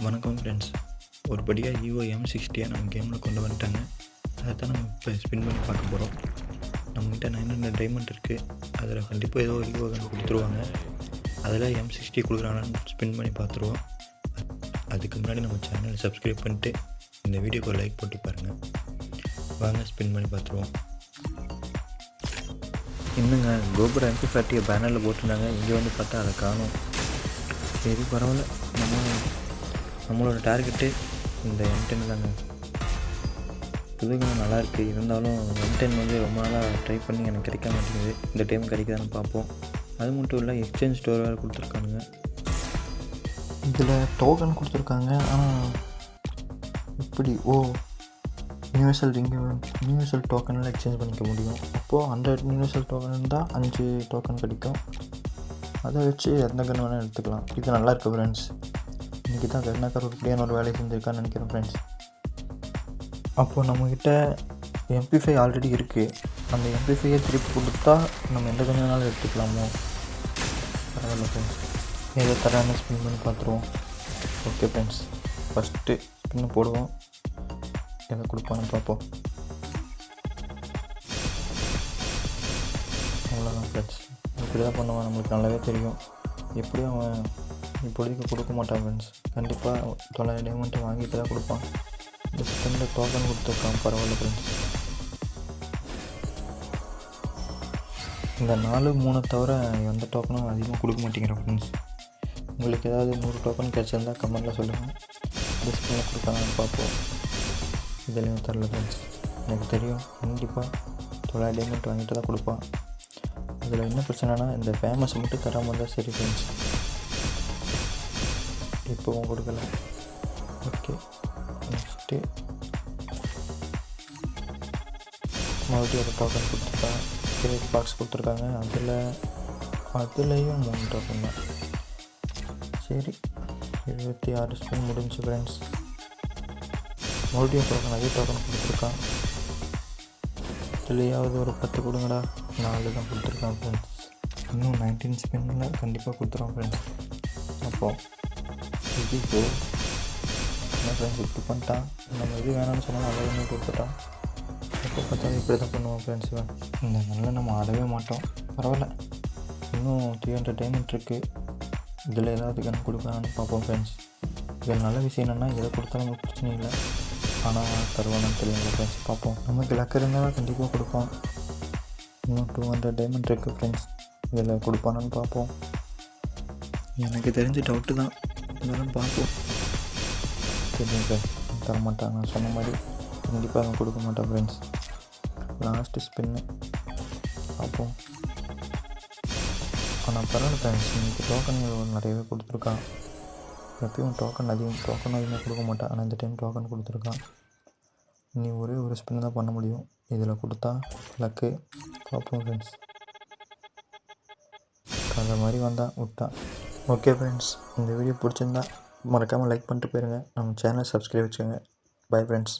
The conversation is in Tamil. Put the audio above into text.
வணக்கம் ஃப்ரெண்ட்ஸ். ஒரு படியாக ஈவோ M60 நம்ம கேமில் கொண்டு வந்துட்டாங்க. அதை தான் நம்ம இப்போ ஸ்பின் பண்ணி பார்க்க போகிறோம். நம்மகிட்ட 900 டைமண்ட் இருக்குது. அதில் கண்டிப்பாக ஏதோ ஒரு ஈவோ கன் கொடுத்துருவாங்க. அதில் M60 கொடுக்குறாங்கன்னு ஸ்பின் பண்ணி பார்த்துருவோம். அதுக்கு முன்னாடி நம்ம சேனலை சப்ஸ்கிரைப் பண்ணிட்டு இந்த வீடியோக்கு ஒரு லைக் போட்டு பாருங்கள். வாங்க ஸ்பின் பண்ணி பார்த்துருவோம். இன்னுங்க கோபுரம் MP40 பேனரில் போட்டிருந்தாங்க. இங்கே வந்து பார்த்தா அதை காணும். சரி பரவாயில்ல, நம்மளோட டார்கெட்டு இந்த M10 தாங்க. புதுகணும் நல்லாயிருக்கு. இருந்தாலும் M10 வந்து ரொம்ப நாளாக ட்ரை பண்ணி எனக்கு கிடைக்க மாட்டேங்குது. இந்த டைம் கிடைக்குதான்னு பார்ப்போம். அது மட்டும் இல்லை, எக்ஸ்சேஞ்ச் ஸ்டோர் வேறு கொடுத்துருக்கானுங்க. இதில் டோக்கன் கொடுத்துருக்காங்க. ஆனால் இப்படி யூனிவர்சல் டோக்கனில் எக்ஸ்சேஞ்ச் பண்ணிக்க முடியும். அப்போது 100 யூனிவர்சல் டோக்கன் இருந்தால் 5 டோக்கன் கிடைக்கும். அதை வச்சு எந்த கன்று வேணால் எடுத்துக்கலாம். இது நல்லாயிருக்கு ஃப்ரெண்ட்ஸ். இன்றைக்கி தான் கருணாக்கர் உருப்படியான ஒரு வேலையை செஞ்சுருக்கான்னு நினைக்கிறேன் ஃப்ரெண்ட்ஸ். அப்போது நம்மக்கிட்ட MP5 ஆல்ரெடி இருக்குது. அந்த MP5 திருப்பி கொடுத்தா நம்ம எந்த கன்று வேணாலும் எடுத்துக்கலாமோ? பரவாயில்ல ஃப்ரெண்ட்ஸ், ஏதோ தரான்னு ஸ்பின் பண்ணி பார்த்துருவோம். ஓகே ஃப்ரெண்ட்ஸ், ஃபஸ்ட்டு ஸ்பின்னு போடுவோம். எதை கொடுப்பான்னு பார்ப்போம். அவ்வளோதான் ஃப்ரெண்ட்ஸ், இப்படி தான் பண்ணுவான். நம்மளுக்கு நல்லாவே தெரியும். எப்படியும் அவன் இப்போதைக்கு கொடுக்க மாட்டான் ஃப்ரெண்ட்ஸ். கண்டிப்பாக 900 டைமண்ட்டை வாங்கிட்டு தான் கொடுப்பான். இந்த ஸ்பின்னில் டோக்கன் கொடுத்துருக்கான். பரவாயில்ல ஃப்ரெண்ட்ஸ். இந்த 4, 3 தவிர எந்த டோக்கனும் அதிகமாக கொடுக்க மாட்டேங்கிறேன் ஃப்ரெண்ட்ஸ். உங்களுக்கு ஏதாவது 100 டோக்கன் கிடச்சிருந்தா கமெண்ட்டில் சொல்லுங்கள். இந்த ஸ்பின்னில் கொடுத்தாங்கன்னு பார்ப்போம். இதுலேயும் தரல ஃப்ரெண்ட்ஸ். எனக்கு தெரியும் கண்டிப்பாக 900 டைமண்ட் வாங்கிட்டு தான் கொடுப்பான். அதில் என்ன பிரச்சனைனா, இந்த ஃபேமஸ் மட்டும் தராமல் இருந்தால் சரி ஃப்ரெண்ட்ஸ். இப்போவும் கொடுக்கல. ஓகே, நெக்ஸ்ட்டு மறுபடியும் ஒரு டோக்கன் கொடுத்துருக்காங்க. கிரேட் பாக்ஸ் கொடுத்துருக்காங்க. அதுலேயும் 3 டோக்கன் தான். சரி, 76 ஸ்பின் முடிஞ்சு ஃப்ரெண்ட்ஸ். மறுபடியும் டோக்கன், அதே டோக்கன் கொடுத்துருக்கான். இதுலேயாவது ஒரு 10 கொடுங்கடா. 4 தான் கொடுத்துருக்கான் ஃப்ரெண்ட்ஸ். இன்னும் 19 ஸ்பின்னில் கண்டிப்பாக கொடுத்துருவான் ஃப்ரெண்ட்ஸ். அப்போது இது என்ன ஃப்ரெண்ட்ஸ் இப்படி பண்ணிட்டான். நம்ம இது வேணாம்னு சொன்னால் அதை கொடுத்துட்டான். எப்போ பார்த்தாலும் இப்படி தான் பண்ணுவோம் ஃப்ரெண்ட்ஸ். இந்த நல்ல நம்ம ஆடவே மாட்டோம். பரவாயில்ல, இன்னும் 300 டைமண்ட் இருக்குது. இதில் ஏதாவது கன் கொடுக்கலான்னு பார்ப்போம் ஃப்ரெண்ட்ஸ். இதில் நல்ல விஷயம் என்னென்னா, எதை கொடுத்தாலும் நமக்கு பிரச்சனை இல்லை. ஆனால் தருவானு தெரியுங்களா ஃப்ரெண்ட்ஸ். பார்ப்போம். நமக்கு லக்கு இருந்தால் கண்டிப்பாக கொடுப்பான். இன்னும் 200 டைமண்ட் இருக்குது ஃப்ரெண்ட்ஸ். இதில் கொடுப்பானு பார்ப்போம். எனக்கு தெரிஞ்ச டவுட்டு தான், இருந்தாலும் பார்ப்போம். தெரியுங்க, தரமாட்டான். நான் சொன்ன மாதிரி கண்டிப்பாக அவன் கொடுக்க மாட்டான் ஃப்ரெண்ட்ஸ். லாஸ்ட்டு ஸ்பின்னு பார்ப்போம். ஆனால் பரவாயில்ல ஃப்ரெண்ட்ஸ், இன்றைக்கி டோக்கன்கள் நிறையவே கொடுத்துருக்கான். எப்பயும் டோக்கன் அதிகமாக கொடுக்க மாட்டான். ஆனால் இந்த டைம் டோக்கன் கொடுத்துருக்கான். இனி ஒரே ஒரு ஸ்பின் தான் பண்ண முடியும். இதில் கொடுத்தா லக்கு. பார்ப்போம் ஃப்ரெண்ட்ஸ். அந்த மாதிரி வந்தால் விட்டான். ஓகே ஃப்ரெண்ட்ஸ், இந்த வீடியோ பிடிச்சிருந்தா மறக்காமல் லைக் பண்ணிட்டு போயிருங்க. நம்ம சேனலை சப்ஸ்கிரைப் வச்சுக்கோங்க. Bye friends.